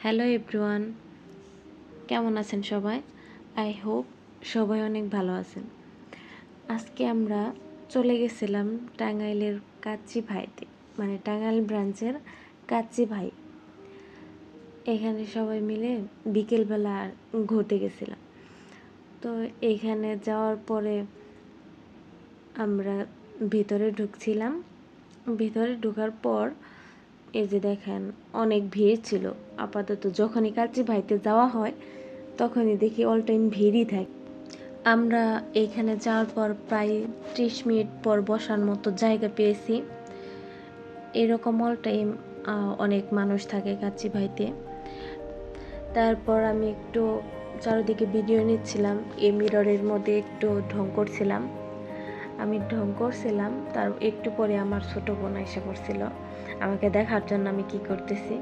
Hello everyone, কেমন আছেন সবাই? আই হোপ সবাই অনেক ভালো আছেন। আজকে আমরা চলে গেছিলাম টাঙ্গাইলের কাচ্চি ভাইতে, মানে টাঙ্গাইল ব্রাঞ্চের কাচ্চি ভাই। এখানে সবাই মিলে বিকেলবেলা ঘুরতে গেছিলাম। তো এখানে যাওয়ার পরে আমরা ভিতরে ঢুকছিলাম। ভিতরে ঢোকার পর এই যে দেখেন অনেক ভিড় ছিল। আপাতত যখনই কাচ্চি ভাইতে যাওয়া হয় তখনই দেখি অল টাইম ভিড়ই থাকে। আমরা এখানে যাওয়ার পর প্রায় 30 মিনিট পর বসার মতো জায়গা পেয়েছি। এরকম অল টাইম অনেক মানুষ থাকে কাচ্চি ভাইতে। তারপর আমি একটু চারিদিকে ভিডিও নিচ্ছিলাম, এই মিররের মধ্যে একটু ঢং করছিলাম। তার একটু পরে আমার ছোট বোন এসে পড়ছিল আমাকে দেখার জন্য আমি কি করতেছি।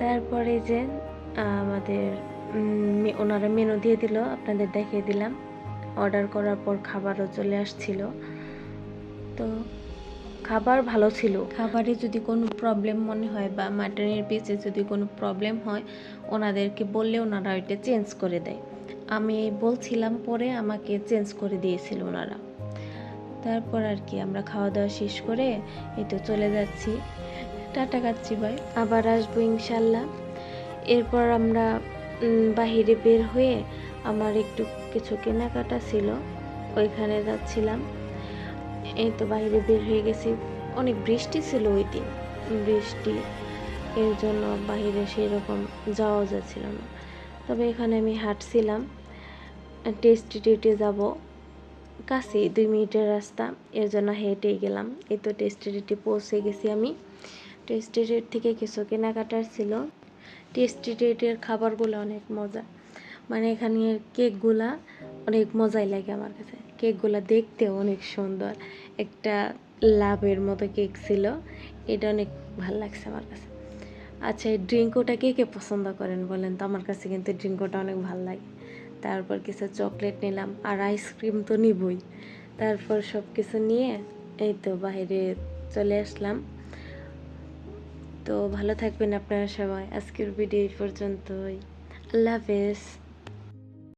তারপরে যে আমাদের ওনারা মেনু দিয়ে দিল, আপনাদের দেখিয়ে দিলাম। অর্ডার করার পর খাবারও চলে আসছিল। তো খাবার ভালো ছিল। খাবারে যদি কোনো প্রবলেম মনে হয় বা মাটনের পিসে যদি কোনো প্রবলেম হয় ওনাদেরকে বললে ওনারা ওইটা চেঞ্জ করে দেয়। আমি বলছিলাম, পরে আমাকে চেঞ্জ করে দিয়েছিল ওনারা। তারপর আর কি আমরা খাওয়া দাওয়া শেষ করে এই তো চলে যাচ্ছি। টাটা কাচ্চি ভাই, আবার আসবো ইনশাল্লাহ। এরপর আমরা বাহিরে বের হয়ে আমার একটু কিছু কেনাকাটা ছিল, ওইখানে যাচ্ছিলাম। এই তো বাইরে বের হয়ে গেছি। অনেক বৃষ্টি ছিল ওই দিন, বৃষ্টি এর জন্য বাহিরে সেই রকম যাওয়া যাচ্ছিল না। তবে এখানে আমি হাঁটছিলাম। টেস্টি যাব, কাছে 2 মিনিটের রাস্তা, এর জন্য হেঁটেই গেলাম। এই তো টেস্টি পৌঁছে গেছি আমি। টেস্টি থেকে কিছু কেনাকাটার ছিল। টেস্টি খাবারগুলো অনেক মজা, মানে এখানের কেকগুলা অনেক মজাই লাগে আমার কাছে। কেকগুলা দেখতেও অনেক সুন্দর, একটা লাভের মতো কেক ছিল, এটা অনেক ভালো লাগছে আমার কাছে। আচ্ছা, এই ড্রিঙ্কটা কে কে পছন্দ করেন বলেন তো? আমার কাছে কিন্তু ড্রিঙ্কটা অনেক ভালো লাগে। তারপর কিছু চকলেট নিলাম, আর আইসক্রিম তো নিবই। তারপর সব কিছু নিয়ে এই তো বাইরে চলে আসলাম। তো ভালো থাকবেন আপনারা সবাই। আজকের ভিডিও এই পর্যন্তই। আল্লাহ হাফেজ।